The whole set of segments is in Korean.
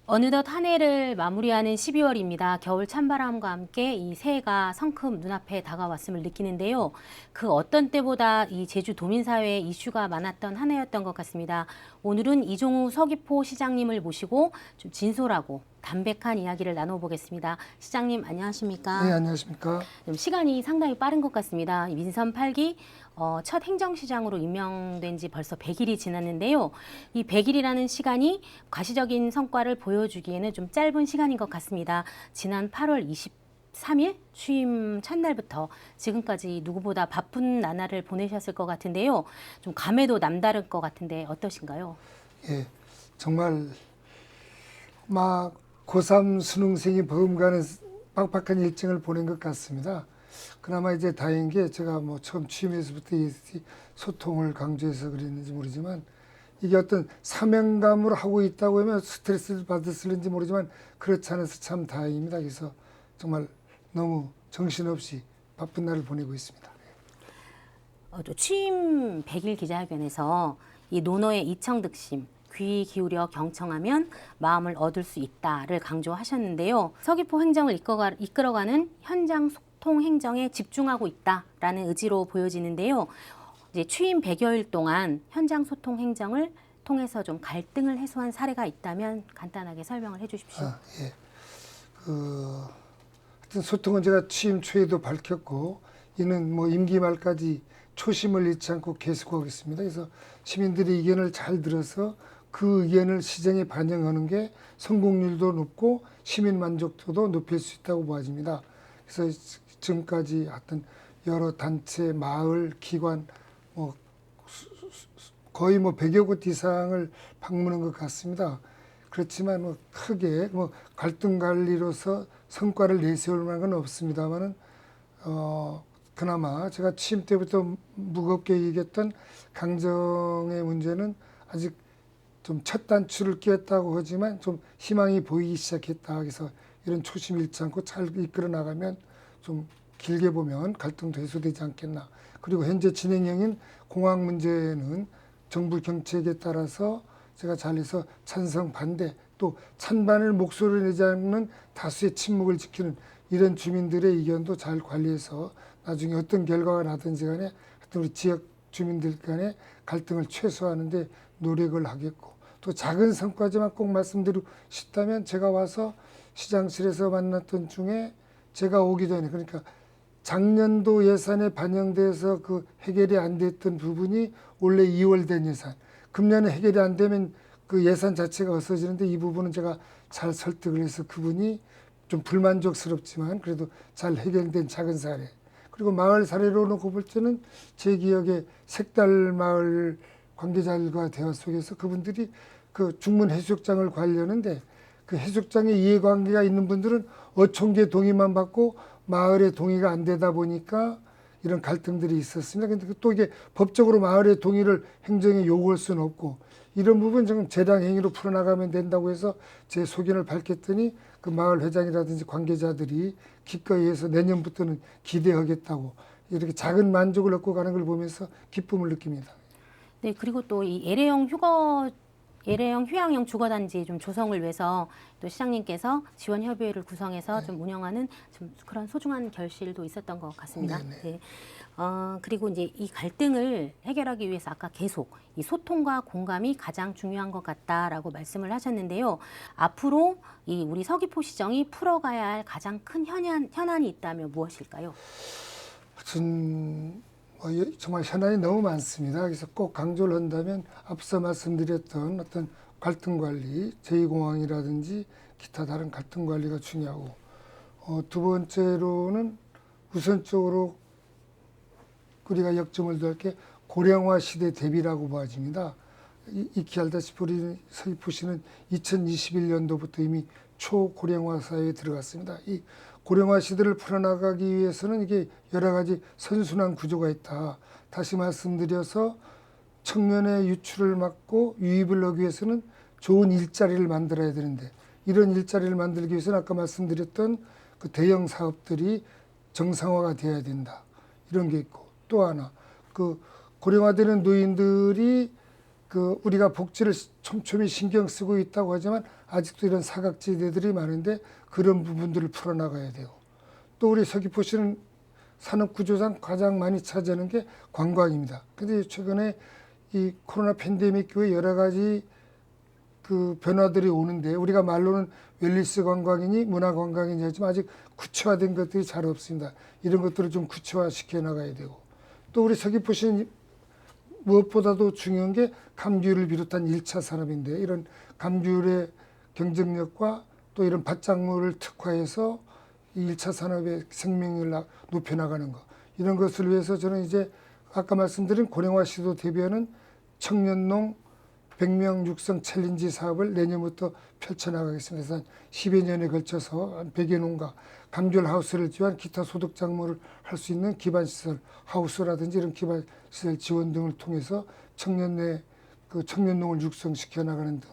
어느덧 한 해를 마무리하는 12월입니다. 겨울 찬바람과 함께 이 새해가 성큼 눈앞에 다가왔음을 느끼는데요. 그 어떤 때보다 이 제주 도민사회에 이슈가 많았던 한 해였던 것 같습니다. 오늘은 이종우 서귀포 시장님을 모시고 좀 진솔하고 담백한 이야기를 나눠보겠습니다. 시장님 안녕하십니까? 네, 안녕하십니까. 좀 시간이 상당히 빠른 것 같습니다. 민선 8기 첫 행정시장으로 임명된 지 벌써 100일이 지났는데요. 이 100일이라는 시간이 과시적인 성과를 보여주기에는 좀 짧은 시간인 것 같습니다. 지난 8월 23일 취임 첫날부터 지금까지 누구보다 바쁜 나날을 보내셨을 것 같은데요. 좀 감회도 남다를 것 같은데 어떠신가요? 예, 정말 막 고3 수능생이 버금가는 빡빡한 일정을 보낸 것 같습니다. 그나마 이제 다행인 게 제가 뭐 처음 취임해서부터 이 소통을 강조해서 그랬는지 모르지만 이게 어떤 사명감으로 하고 있다고 하면 스트레스를 받았을는지 모르지만 그렇지 않아서 참 다행입니다. 그래서 정말 너무 정신없이 바쁜 날을 보내고 있습니다. 또 취임 100일 기자회견에서 이 논어의 이청득심, 귀 기울여 경청하면 마음을 얻을 수 있다를 강조하셨는데요. 서귀포 행정을 이끌어가는 현장 소통 행정에 집중하고 있다라는 의지로 보여지는데요. 이제 취임 100여일 동안 현장 소통 행정을 통해서 좀 갈등을 해소한 사례가 있다면 간단하게 설명을 해주십시오. 예. 하여튼 소통은 제가 취임 초에도 밝혔고 이는 뭐 임기 말까지 초심을 잃지 않고 계속하겠습니다. 그래서 시민들의 의견을 잘 들어서 그 의견을 시정에 반영하는 게 성공률도 높고 시민 만족도도 높일 수 있다고 보아집니다. 그래서 지금까지 하여튼 여러 단체, 마을, 기관 뭐 거의 뭐 100여 곳 이상을 방문한 것 같습니다. 그렇지만 뭐 크게 뭐 갈등 관리로서 성과를 내세울 만한 건 없습니다만은 그나마 제가 취임 때부터 무겁게 얘기했던 강정의 문제는 아직 좀 첫 단추를 끼웠다고 하지만 좀 희망이 보이기 시작했다. 그래서 이런 초심 잃지 않고 잘 이끌어 나가면 좀 길게 보면 갈등도 해소되지 않겠나. 그리고 현재 진행형인 공항 문제는 정부 정책에 따라서 제가 잘해서 찬성 반대 또 찬반을 목소리를 내지 않는 다수의 침묵을 지키는 이런 주민들의 의견도 잘 관리해서 나중에 어떤 결과가 나든지 간에 하여튼 우리 지역 주민들 간의 갈등을 최소화하는 데 노력을 하겠고 또 작은 성과지만 꼭 말씀드리고 싶다면 제가 와서 시장실에서 만났던 중에 제가 오기 전에 그러니까 작년도 예산에 반영돼서 그 해결이 안 됐던 부분이 올해 2월 된 예산. 금년에 해결이 안 되면 그 예산 자체가 없어지는데 이 부분은 제가 잘 설득을 해서 그분이 좀 불만족스럽지만 그래도 잘 해결된 작은 사례. 그리고 마을 사례로 놓고 볼 때는 제 기억에 색달마을 관계자들과 대화 속에서 그분들이 그 중문 해수욕장을 관리하는데 그 해수욕장에 이해관계가 있는 분들은 어촌계 동의만 받고 마을의 동의가 안 되다 보니까 이런 갈등들이 있었습니다. 근데 또 이게 법적으로 마을의 동의를 행정에 요구할 수는 없고 이런 부분 좀 재량 행위로 풀어나가면 된다고 해서 제 소견을 밝혔더니 그 마을 회장이라든지 관계자들이 기꺼이 해서 내년부터는 기대하겠다고 이렇게 작은 만족을 얻고 가는 걸 보면서 기쁨을 느낍니다. 네, 그리고 또 이 예래형 휴양형 주거단지 좀 조성을 위해서 또 시장님께서 지원협의회를 구성해서 좀 운영하는 좀 그런 소중한 결실도 있었던 것 같습니다. 네네. 네. 그리고 이제 이 갈등을 해결하기 위해서 아까 계속 이 소통과 공감이 가장 중요한 것 같다라고 말씀을 하셨는데요. 앞으로 이 우리 서귀포시정이 풀어가야 할 가장 큰 현안이 있다면 무엇일까요? 하여튼 정말 현안이 너무 많습니다. 그래서 꼭 강조를 한다면 앞서 말씀드렸던 어떤 갈등 관리, 제2공항이라든지 기타 다른 갈등 관리가 중요하고 두 번째로는 우선적으로 우리가 역점을 둘 게 고령화 시대 대비라고 봐집니다. 익히 알다시피 우리 서귀포시는 2021년도부터 이미 초고령화 사회에 들어갔습니다. 이 고령화 시대를 풀어나가기 위해서는 이게 여러 가지 선순환 구조가 있다. 다시 말씀드려서 청년의 유출을 막고 유입을 하기 위해서는 좋은 일자리를 만들어야 되는데 이런 일자리를 만들기 위해서는 아까 말씀드렸던 그 대형 사업들이 정상화가 되어야 된다. 이런 게 있고 또 하나 그 고령화되는 노인들이 그 우리가 복지를 촘촘히 신경 쓰고 있다고 하지만 아직도 이런 사각지대들이 많은데 그런 부분들을 풀어나가야 되고 또 우리 서귀포시는 산업구조상 가장 많이 차지하는 게 관광입니다. 근데 최근에 이 코로나 팬데믹 이후에 여러 가지 그 변화들이 오는데 우리가 말로는 웰니스 관광이니 문화 관광이니 하지만 아직 구체화된 것들이 잘 없습니다. 이런 것들을 좀 구체화시켜 나가야 되고 또 우리 서귀포시는 무엇보다도 중요한 게 감귤을 비롯한 1차 산업인데 이런 감귤의 경쟁력과 또 이런 밭작물을 특화해서 이 1차 산업의 생명력을 높여나가는 것 이런 것을 위해서 저는 이제 아까 말씀드린 고령화시도 대비하는 청년농 100명 육성 챌린지 사업을 내년부터 펼쳐나가겠습니다. 그래서 한 10여 년에 걸쳐서 한 100여 농가 감귤 하우스를 지원 기타 소득 작물을 할 수 있는 기반시설 하우스라든지 이런 기반시설 지원 등을 통해서 청년농을 육성시켜 나가는 등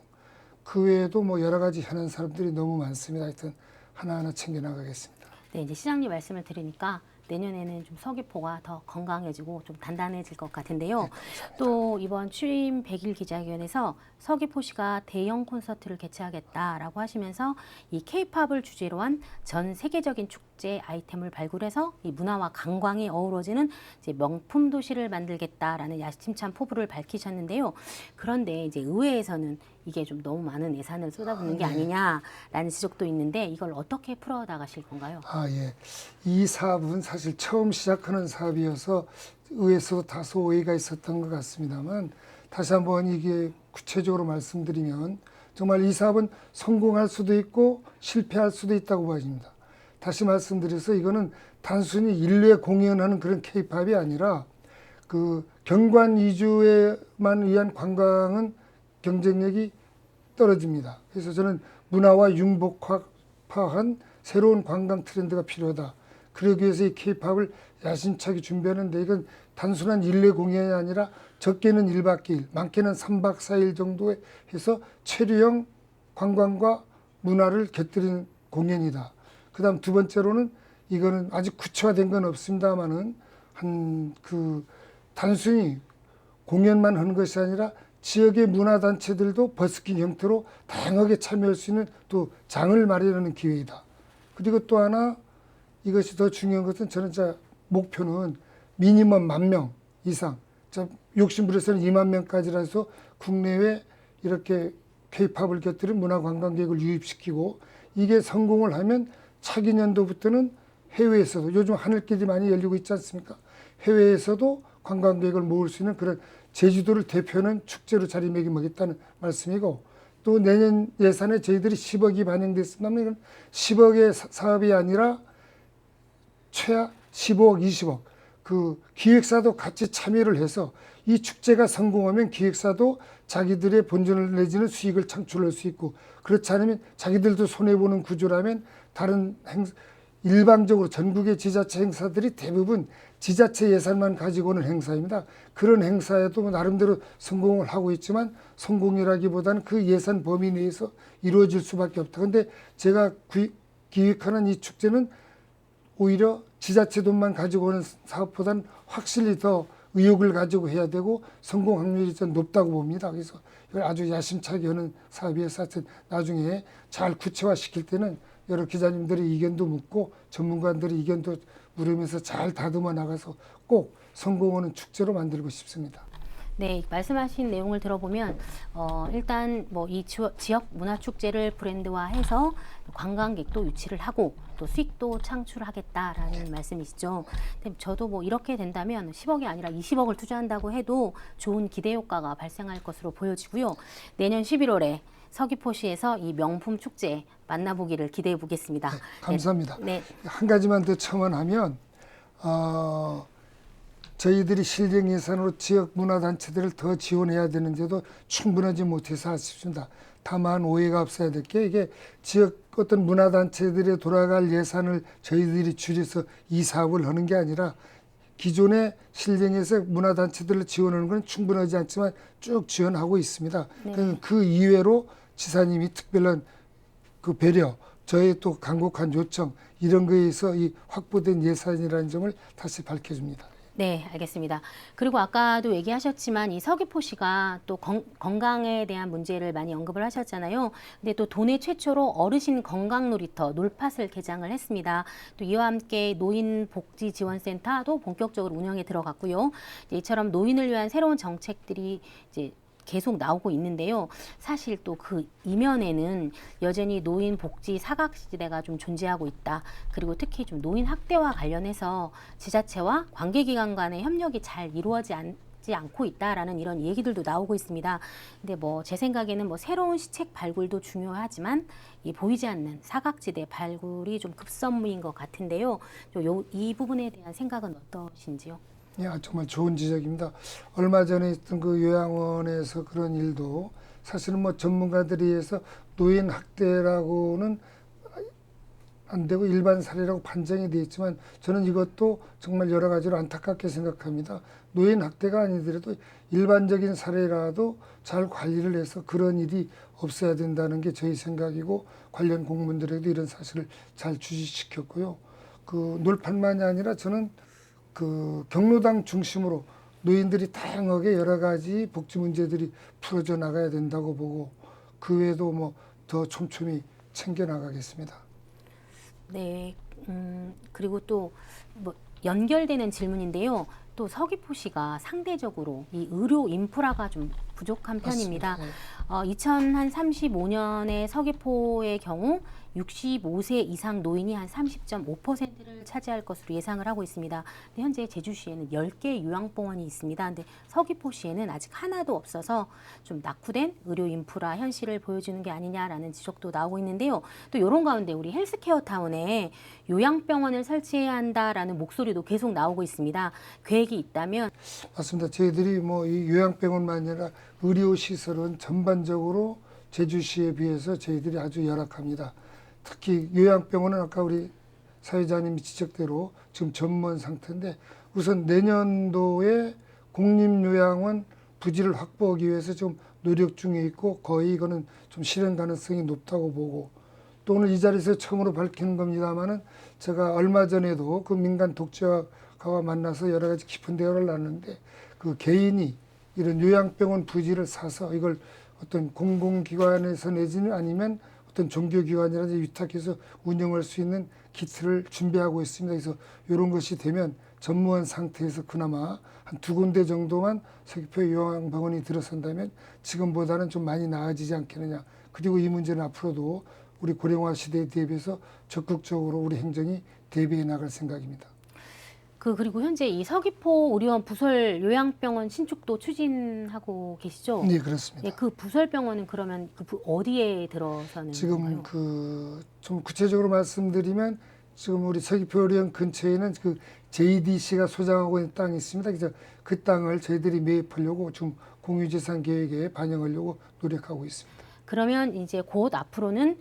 그 외에도 뭐 여러 가지 현안 사람들이 너무 많습니다. 하여튼 하나하나 챙겨 나가겠습니다. 네, 이제 시장님 말씀을 들으니까 내년에는 좀 서귀포가 더 건강해지고 좀 단단해질 것 같은데요. 또 이번 취임 100일 기자회견에서 서귀포시가 대형 콘서트를 개최하겠다라고 하시면서 이 K-팝을 주제로 한 전 세계적인 축제 아이템을 발굴해서 이 문화와 관광이 어우러지는 이제 명품 도시를 만들겠다라는 야심찬 포부를 밝히셨는데요. 그런데 이제 의회에서는 이게 좀 너무 많은 예산을 쏟아붓는 게 아니냐라는 지적도 있는데 이걸 어떻게 풀어나가실 건가요? 예. 이 사업은 사실 처음 시작하는 사업이어서 의회에서도 다소 오해가 있었던 것 같습니다만 다시 한번 이게 구체적으로 말씀드리면 정말 이 사업은 성공할 수도 있고 실패할 수도 있다고 보여집니다. 다시 말씀드려서 이거는 단순히 일례 공연하는 그런 K-팝이 아니라 그 경관 위주에만 의한 관광은 경쟁력이 떨어집니다. 그래서 저는 문화와 융복합한 새로운 관광 트렌드가 필요하다. 그러기 위해서 이 K-팝을 야심차게 준비하는데 이건 단순한 일례 공연이 아니라 적게는 1박 2일, 많게는 3박 4일 정도에 해서 체류형 관광과 문화를 곁들이는 공연이다. 그 다음 두 번째로는 이거는 아직 구체화된 건 없습니다만은 단순히 공연만 하는 것이 아니라 지역의 문화단체들도 버스킹 형태로 다양하게 참여할 수 있는 또 장을 마련하는 기회이다. 그리고 또 하나 이것이 더 중요한 것은 저는 목표는 미니멈 10,000명 이상, 욕심부려서는 20,000명까지라 해서 국내외 이렇게 K-팝을 곁들인 문화관광객을 유입시키고 이게 성공을 하면 차기 년도부터는 해외에서도 요즘 하늘길이 많이 열리고 있지 않습니까? 해외에서도 관광객을 모을 수 있는 그런 제주도를 대표하는 축제로 자리매김하겠다는 말씀이고 또 내년 예산에 저희들이 10억이 반영됐습니다만 이건 10억의 사업이 아니라 최하 15억, 20억 그 기획사도 같이 참여를 해서 이 축제가 성공하면 기획사도 자기들의 본전을 내지는 수익을 창출할 수 있고 그렇지 않으면 자기들도 손해보는 구조라면 다른 일방적으로 전국의 지자체 행사들이 대부분 지자체 예산만 가지고 오는 행사입니다. 그런 행사에도 나름대로 성공을 하고 있지만 성공이라기보다는 그 예산 범위 내에서 이루어질 수밖에 없다. 그런데 제가 기획하는 이 축제는 오히려 지자체 돈만 가지고 오는 사업보다는 확실히 더 의욕을 가지고 해야 되고 성공 확률이 좀 높다고 봅니다. 그래서 이걸 아주 야심차게 하는 사업이어서 나중에 잘 구체화시킬 때는 여러 기자님들의 의견도 묻고 전문가들의 의견도 물으면서 잘 다듬어 나가서 꼭 성공하는 축제로 만들고 싶습니다. 네, 말씀하신 내용을 들어보면 일단 뭐 이 지역 문화 축제를 브랜드화해서 관광객도 유치를 하고 또 수익도 창출하겠다라는 말씀이시죠. 근데 저도 뭐 이렇게 된다면 10억이 아니라 20억을 투자한다고 해도 좋은 기대 효과가 발생할 것으로 보여지고요. 내년 11월에 서귀포시에서 이 명품 축제 만나보기를 기대해 보겠습니다. 네, 감사합니다. 네. 한 가지만 더 첨언하면 저희들이 실행 예산으로 지역 문화단체들을 더 지원해야 되는데도 충분하지 못해서 아쉽습니다. 다만 오해가 없어야 될 게 이게 지역 어떤 문화단체들에 돌아갈 예산을 저희들이 줄여서 이 사업을 하는 게 아니라 기존의 실행에서 문화단체들을 지원하는 건 충분하지 않지만 쭉 지원하고 있습니다. 네. 그 이외로 지사님이 특별한 그 배려, 저의 또 간곡한 요청 이런 거에 있어 이 확보된 예산이라는 점을 다시 밝혀줍니다. 네, 알겠습니다. 그리고 아까도 얘기하셨지만 이 서귀포시가 또 건강에 대한 문제를 많이 언급을 하셨잖아요. 근데 또 도내 최초로 어르신 건강 놀이터 놀팟을 개장을 했습니다. 또 이와 함께 노인복지지원센터도 본격적으로 운영에 들어갔고요. 이제 이처럼 노인을 위한 새로운 정책들이 이제 계속 나오고 있는데요. 사실 또 그 이면에는 여전히 노인 복지 사각지대가 좀 존재하고 있다. 그리고 특히 좀 노인 학대와 관련해서 지자체와 관계기관 간의 협력이 잘 이루어지지 않고 있다라는 이런 얘기들도 나오고 있습니다. 근데 뭐 제 생각에는 뭐 새로운 시책 발굴도 중요하지만 이 보이지 않는 사각지대 발굴이 좀 급선무인 것 같은데요. 이 부분에 대한 생각은 어떠신지요? 야, 정말 좋은 지적입니다. 얼마 전에 있던 그 요양원에서 그런 일도 사실은 뭐 전문가들에 의해서 노인 학대라고는 안 되고 일반 사례라고 판정이 되어 있지만 저는 이것도 정말 여러 가지로 안타깝게 생각합니다. 노인 학대가 아니더라도 일반적인 사례라도 잘 관리를 해서 그런 일이 없어야 된다는 게 저희 생각이고 관련 공무원들에게도 이런 사실을 잘 주시시켰고요. 그 놀판만이 아니라 저는 그 경로당 중심으로 노인들이 다양하게 여러 가지 복지 문제들이 풀어져 나가야 된다고 보고 그 외에도 뭐 더 촘촘히 챙겨 나가겠습니다. 네, 그리고 또 뭐 연결되는 질문인데요. 또 서귀포시가 상대적으로 이 의료 인프라가 좀 부족한 편입니다. 맞습니다. 2035년에 서귀포의 경우 65세 이상 노인이 한 30.5%를 차지할 것으로 예상을 하고 있습니다. 근데 현재 제주시에는 10개 요양병원이 있습니다. 근데 서귀포시에는 아직 하나도 없어서 좀 낙후된 의료 인프라 현실을 보여주는 게 아니냐라는 지적도 나오고 있는데요. 또 이런 가운데 우리 헬스케어 타운에 요양병원을 설치해야 한다라는 목소리도 계속 나오고 있습니다. 계획이 있다면 맞습니다. 저희들이 뭐 이 요양병원만 아니라 의료시설은 전반적으로 제주시에 비해서 저희들이 아주 열악합니다. 특히 요양병원은 아까 우리 사회자님이 지적대로 지금 전무한 상태인데 우선 내년도에 공립요양원 부지를 확보하기 위해서 좀 노력 중에 있고 거의 이거는 좀 실현 가능성이 높다고 보고 또 오늘 이 자리에서 처음으로 밝히는 겁니다만은 제가 얼마 전에도 그 민간 독재가와 만나서 여러 가지 깊은 대화를 나눴는데 그 개인이 이런 요양병원 부지를 사서 이걸 어떤 공공기관에서 내지는 아니면 어떤 종교기관이라든지 위탁해서 운영할 수 있는 키트를 준비하고 있습니다. 그래서 이런 것이 되면 전무한 상태에서 그나마 한 2군데 정도만 서귀포 요양병원이 들어선다면 지금보다는 좀 많이 나아지지 않겠느냐. 그리고 이 문제는 앞으로도 우리 고령화 시대에 대비해서 적극적으로 우리 행정이 대비해 나갈 생각입니다. 그리고 현재 이 서귀포 의료원 부설 요양병원 신축도 추진하고 계시죠? 네, 그렇습니다. 예, 그 부설병원은 그러면 어디에 들어서는 지금 건가요? 그 좀 구체적으로 말씀드리면 지금 우리 서귀포 의료원 근처에는 그 JDC가 소장하고 있는 땅이 있습니다. 그래서 그 땅을 저희들이 매입하려고 지금 공유재산 계획에 반영하려고 노력하고 있습니다. 그러면 이제 곧 앞으로는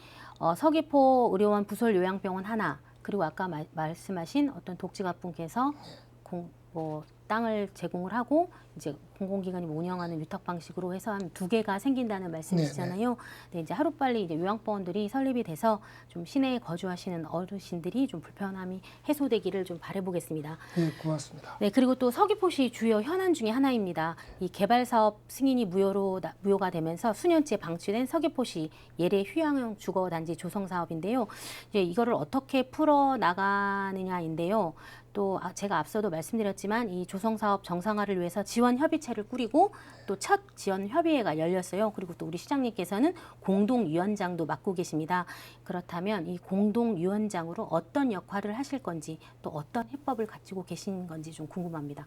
서귀포 의료원 부설 요양병원 하나, 그리고 아까 말씀하신 어떤 독지가분께서 땅을 제공을 하고 이제 공공기관이 운영하는 위탁 방식으로 해서 한 2개가 생긴다는 말씀이시잖아요. 네, 이제 하루빨리 이제 요양병원들이 설립이 돼서 좀 시내에 거주하시는 어르신들이 좀 불편함이 해소되기를 좀 바라보겠습니다. 네, 고맙습니다. 네, 그리고 또 서귀포시 주요 현안 중에 하나입니다. 이 개발 사업 승인이 무효가 되면서 수년째 방치된 서귀포시 예래 휴양형 주거 단지 조성 사업인데요. 이제 이거를 어떻게 풀어 나가느냐인데요. 또 제가 앞서도 말씀드렸지만 이 조성 사업 정상화를 위해서 지원 협의체를 꾸리고 또 첫 지원 협의회가 열렸어요. 그리고 또 우리 시장님께서는 공동위원장도 맡고 계십니다. 그렇다면 이 공동위원장으로 어떤 역할을 하실 건지 또 어떤 해법을 가지고 계신 건지 좀 궁금합니다.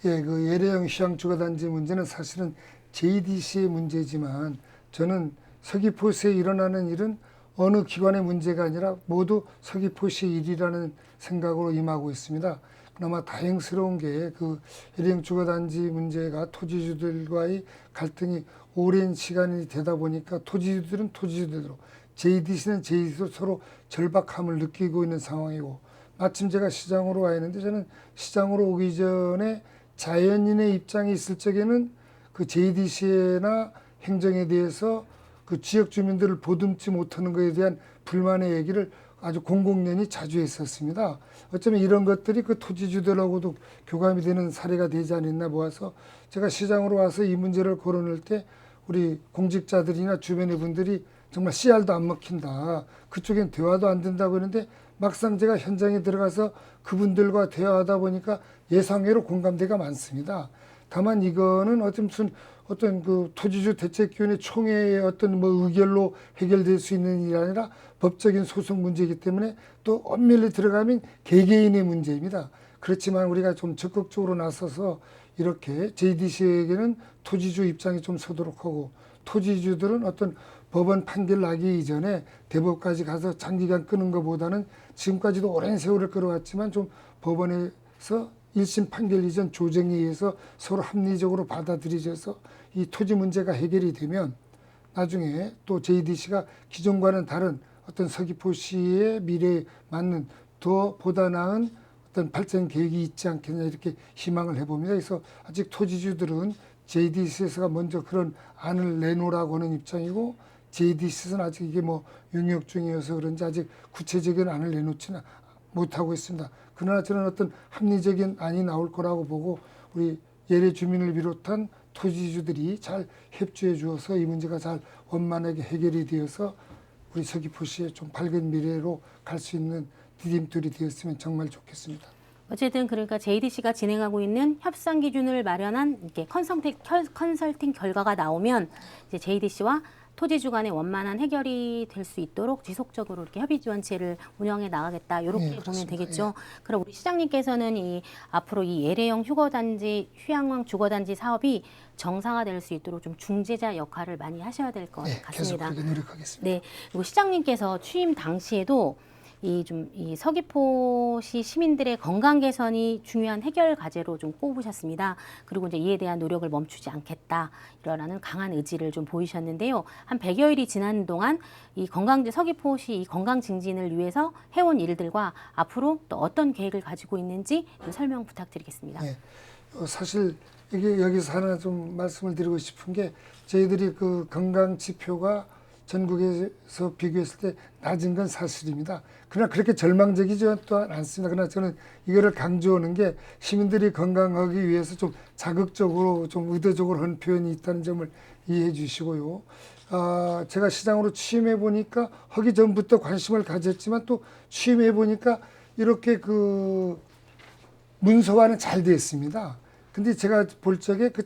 예, 그 예래형 휴양주거단지 문제는 사실은 JDC의 문제지만 저는 서귀포시에 일어나는 일은 어느 기관의 문제가 아니라 모두 서귀포시의 일이라는 생각으로 임하고 있습니다. 그나마 다행스러운 게 그 예래형 주거단지 문제가 토지주들과의 갈등이 오랜 시간이 되다 보니까 토지주들은 토지주대로 JDC는 JDC로 서로 절박함을 느끼고 있는 상황이고 마침 제가 시장으로 와 있는데 저는 시장으로 오기 전에 자연인의 입장이 있을 적에는 그 JDC나 행정에 대해서 그 지역 주민들을 보듬지 못하는 것에 대한 불만의 얘기를 아주 공공연히 자주 했었습니다. 어쩌면 이런 것들이 그 토지주들하고도 교감이 되는 사례가 되지 않았나 보아서 제가 시장으로 와서 이 문제를 거론할 때 우리 공직자들이나 주변의 분들이 정말 씨알도 안 먹힌다. 그쪽엔 대화도 안 된다고 그러는데 막상 제가 현장에 들어가서 그분들과 대화하다 보니까 예상외로 공감대가 많습니다. 다만 이거는 어떤 그 토지주 대책위원회 총회의 어떤 뭐 의결로 해결될 수 있는 일이 아니라 법적인 소송 문제이기 때문에 또 엄밀히 들어가면 개개인의 문제입니다. 그렇지만 우리가 좀 적극적으로 나서서 이렇게 JDC에게는 토지주 입장이 좀 서도록 하고 토지주들은 어떤 법원 판결 나기 이전에 대법까지 가서 장기간 끄는 것보다는 지금까지도 오랜 세월을 끌어왔지만 좀 법원에서 1심 판결 이전 조정에 의해서 서로 합리적으로 받아들여져서 이 토지 문제가 해결이 되면 나중에 또 JDC가 기존과는 다른 어떤 서귀포시의 미래에 맞는 더 보다 나은 어떤 발전 계획이 있지 않겠냐 이렇게 희망을 해봅니다. 그래서 아직 토지주들은 JDC에서가 먼저 그런 안을 내놓으라고 하는 입장이고 JDC는 아직 이게 뭐 용역 중이어서 그런지 아직 구체적인 안을 내놓지는 못하고 있습니다. 그러나 저는 어떤 합리적인 안이 나올 거라고 보고 우리 예래 주민을 비롯한 토지주들이 잘 협조해 주어서 이 문제가 잘 원만하게 해결이 되어서 우리 서귀포시에 좀 밝은 미래로 갈 수 있는 디딤돌이 되었으면 정말 좋겠습니다. 어쨌든 그러니까 JDC가 진행하고 있는 협상 기준을 마련한 이렇게 컨설팅 결과가 나오면 이제 JDC와 토지주 간의 원만한 해결이 될 수 있도록 지속적으로 이렇게 협의 지원체를 운영해 나가겠다 이렇게 보면 그렇습니다. 되겠죠. 그럼 우리 시장님께서는 이 앞으로 이 예래형 휴거단지 휴양왕 주거단지 사업이 정상화될 수 있도록 좀 중재자 역할을 많이 하셔야 될 것 계속 같습니다. 그렇게 노력하겠습니다. 네, 그리고 시장님께서 취임 당시에도 이 서귀포시 시민들의 건강 개선이 중요한 해결 과제로 좀 꼽으셨습니다. 그리고 이제 이에 대한 노력을 멈추지 않겠다 이러라는 강한 의지를 좀 보이셨는데요. 한 100여일이 지난 동안 이 서귀포시 이 건강 증진을 위해서 해온 일들과 앞으로 또 어떤 계획을 가지고 있는지 좀 설명 부탁드리겠습니다. 네. 사실 이게 여기서 하나 좀 말씀을 드리고 싶은 게 저희들이 그 건강 지표가 전국에서 비교했을 때 낮은 건 사실입니다. 그러나 그렇게 절망적이지 또한 않습니다. 그러나 저는 이거를 강조하는 게 시민들이 건강하기 위해서 좀 자극적으로 좀 의도적으로 한 표현이 있다는 점을 이해해 주시고요. 제가 시장으로 취임해 보니까 하기 전부터 관심을 가졌지만 또 취임해 보니까 이렇게 그 문서화는 잘 됐습니다. 근데 제가 볼 적에 그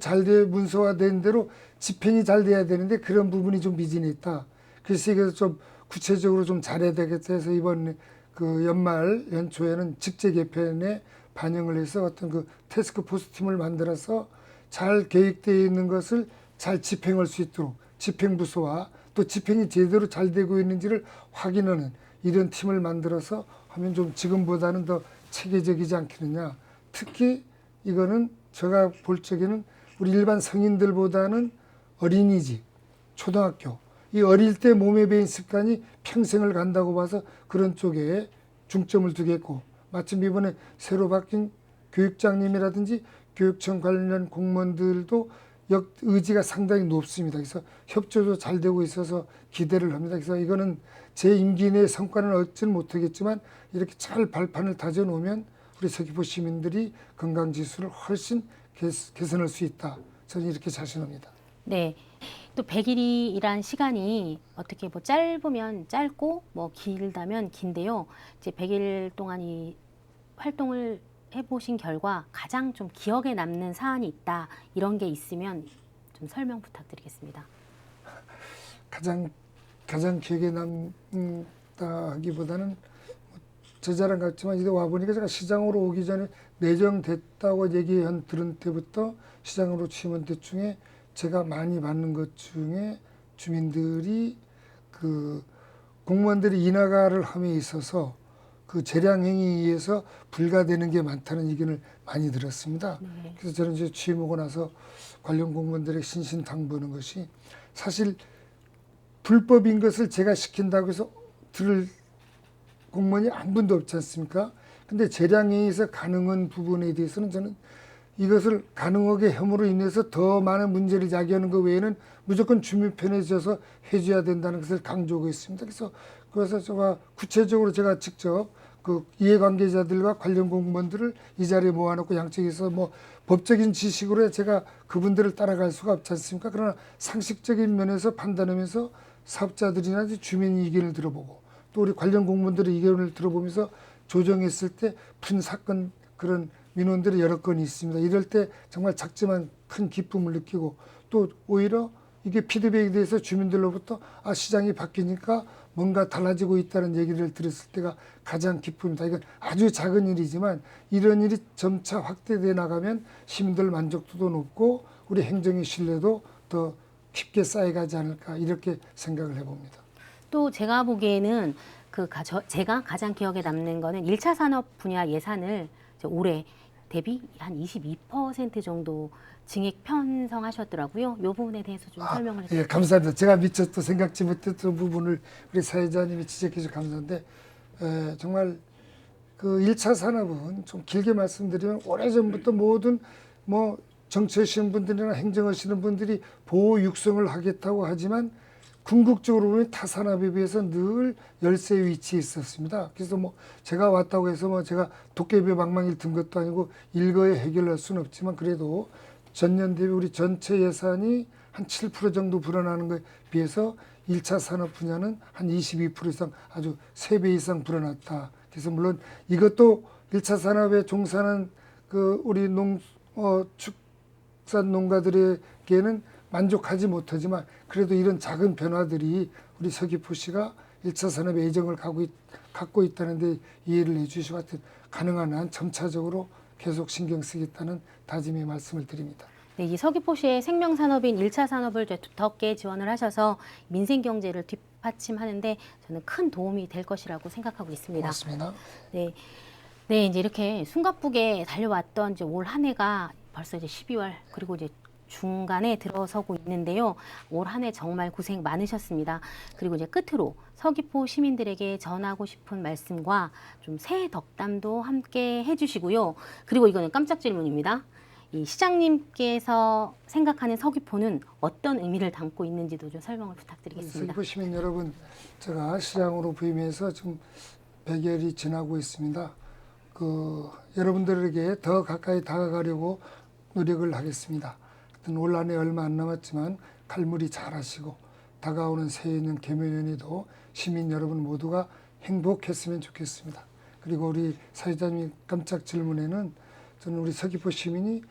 문서화된 대로 집행이 잘 돼야 되는데 그런 부분이 좀 미진해 있다. 그래서 이거 좀 구체적으로 좀 잘해야 되겠다 해서 이번 그 연초에는 직제 개편에 반영을 해서 어떤 그 태스크포스 팀을 만들어서 잘 계획되어 있는 것을 잘 집행할 수 있도록 집행부서와 또 집행이 제대로 잘 되고 있는지를 확인하는 이런 팀을 만들어서 하면 좀 지금보다는 더 체계적이지 않겠느냐. 특히 이거는 제가 볼 적에는 우리 일반 성인들보다는 어린이집, 초등학교 이 어릴 때 몸에 배인 습관이 평생을 간다고 봐서 그런 쪽에 중점을 두겠고 마침 이번에 새로 바뀐 교육장님이라든지 교육청 관련 공무원들도 의지가 상당히 높습니다. 그래서 협조도 잘 되고 있어서 기대를 합니다. 그래서 이거는 제 임기 내 성과는 얻지는 못하겠지만 이렇게 잘 발판을 다져놓으면 우리 서귀포 시민들이 건강지수를 훨씬 개선할 수 있다. 저는 이렇게 자신합니다. 네. 또 100일이란 시간이 어떻게 뭐 짧으면 짧고 뭐 길다면 긴데요. 이제 100일 동안 이 활동을 해보신 결과 가장 좀 기억에 남는 사안이 있다. 이런 게 있으면 좀 설명 부탁드리겠습니다. 가장 기억에 남다 하기보다는 제 자랑 같지만 이제 와보니까 제가 시장으로 오기 전에 내정됐다고 들은 때부터 시장으로 취임한 때 중에 제가 많이 받는 것 중에 주민들이 그 공무원들이 인하가를 함에 있어서 그 재량 행위에 의해서 불가되는 게 많다는 의견을 많이 들었습니다. 네. 그래서 저는 이제 취임하고 나서 관련 공무원들에게 신신당부하는 것이 사실 불법인 것을 제가 시킨다고 해서 들을 공무원이 한 분도 없지 않습니까? 근데 재량 행위에서 가능한 부분에 대해서는 저는 이것을 가능하게 혐으로 인해서 더 많은 문제를 야기하는 것 외에는 무조건 주민 편에 져서 해줘야 된다는 것을 강조하고 있습니다. 그래서 그래서 제가 구체적으로 제가 직접 그 이해관계자들과 관련 공무원들을 이 자리에 모아놓고 양쪽에서 뭐 법적인 지식으로 제가 그분들을 따라갈 수가 없지 않습니까? 그러나 상식적인 면에서 판단하면서 사업자들이나 주민 의견을 들어보고 또 우리 관련 공무원들의 의견을 들어보면서 조정했을 때 푼 사건 그런 민원들이 여러 건이 있습니다. 이럴 때 정말 작지만 큰 기쁨을 느끼고 또 오히려 이게 피드백에 대해서 주민들로부터 아 시장이 바뀌니까 뭔가 달라지고 있다는 얘기를 들었을 때가 가장 기쁩니다. 이건 아주 작은 일이지만 이런 일이 점차 확대돼 나가면 시민들 만족도도 높고 우리 행정의 신뢰도 더 깊게 쌓여가지 않을까 이렇게 생각을 해봅니다. 또 제가 보기에는 제가 가장 기억에 남는 거는 1차 산업 분야 예산을 올해 대비 한 22% 정도 증액 편성하셨더라고요. 이 부분에 대해서 좀 설명을 해주세요. 예, 감사합니다. 제가 미처 또 생각지 못했던 부분을 우리 사회자님이 지적해 주셔서 감사한데 정말 그 1차 산업은 좀 길게 말씀드리면 오래전부터 모든 뭐 정치하시는 분들이나 행정하시는 분들이 보호 육성을 하겠다고 하지만 궁극적으로 보면 타 산업에 비해서 늘 열세 위치에 있었습니다. 그래서 뭐 제가 왔다고 해서 뭐 제가 도깨비 방망이를 든 것도 아니고 일거에 해결할 수는 없지만 그래도 전년 대비 우리 전체 예산이 한 7% 정도 불어나는 것에 비해서 1차 산업 분야는 한 22% 이상 아주 3배 이상 불어났다. 그래서 물론 이것도 1차 산업에 종사하는 그 우리 축산 농가들에게는 만족하지 못하지만 그래도 이런 작은 변화들이 우리 서귀포시가 1차 산업에 애정을 갖고 있다는 데 이해를 해주시고 하여튼 가능한 한 점차적으로 계속 신경 쓰겠다는 다짐의 말씀을 드립니다. 네, 이 서귀포시의 생명산업인 1차 산업을 두텁게 지원을 하셔서 민생경제를 뒷받침하는데 저는 큰 도움이 될 것이라고 생각하고 있습니다. 고맙습니다. 네, 네, 이제 이렇게 숨가쁘게 달려왔던 이제 올 한 해가 벌써 이제 12월 그리고 이제 중간에 들어서고 있는데요. 올 한 해 정말 고생 많으셨습니다. 그리고 이제 끝으로 서귀포 시민들에게 전하고 싶은 말씀과 좀 새해 덕담도 함께 해주시고요. 그리고 이거는 깜짝 질문입니다. 이 시장님께서 생각하는 서귀포는 어떤 의미를 담고 있는지도 좀 설명을 부탁드리겠습니다. 서귀포 시민 여러분, 제가 시장으로 부임해서 지금 100여일이 지나고 있습니다. 여러분들에게 더 가까이 다가가려고 노력을 하겠습니다. 올 한 해 얼마 안 남았지만 칼물이 잘하시고 다가오는 새해년 개묘년에도 시민 여러분 모두가 행복했으면 좋겠습니다. 그리고 우리 사회자님 깜짝 질문에는 저는 우리 서귀포 시민이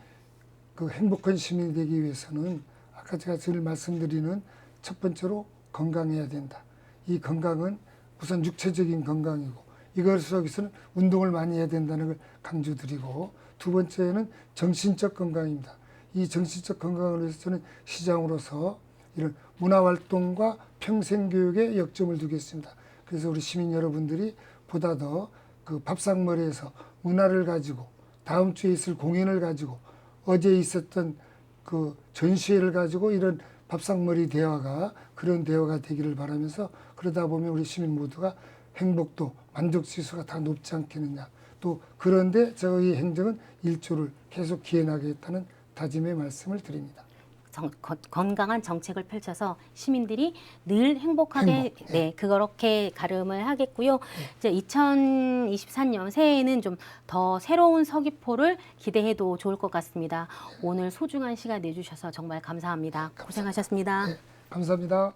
그 행복한 시민이 되기 위해서는 아까 제가 늘 말씀드리는 첫 번째로 건강해야 된다. 이 건강은 우선 육체적인 건강이고 이걸 속에서는 운동을 많이 해야 된다는 걸 강조드리고 두 번째는 정신적 건강입니다. 이 정신적 건강을 위해서 저는 시장으로서 이런 문화활동과 평생교육에 역점을 두겠습니다. 그래서 우리 시민 여러분들이 보다 더 그 밥상머리에서 문화를 가지고 다음 주에 있을 공연을 가지고 어제 있었던 그 전시회를 가지고 이런 밥상머리 대화가 그런 대화가 되기를 바라면서 그러다 보면 우리 시민 모두가 행복도 만족지수가 다 높지 않겠느냐. 또 그런데 저희 행정은 일조를 계속 기해나가겠다는 다짐의 말씀을 드립니다. 건강한 정책을 펼쳐서 시민들이 늘 행복하게 네, 그렇게 가름을 하겠고요. 이제 2023년 새해에는 좀 더 새로운 서귀포를 기대해도 좋을 것 같습니다. 오늘 소중한 시간 내주셔서 정말 감사합니다. 고생하셨습니다. 네, 감사합니다.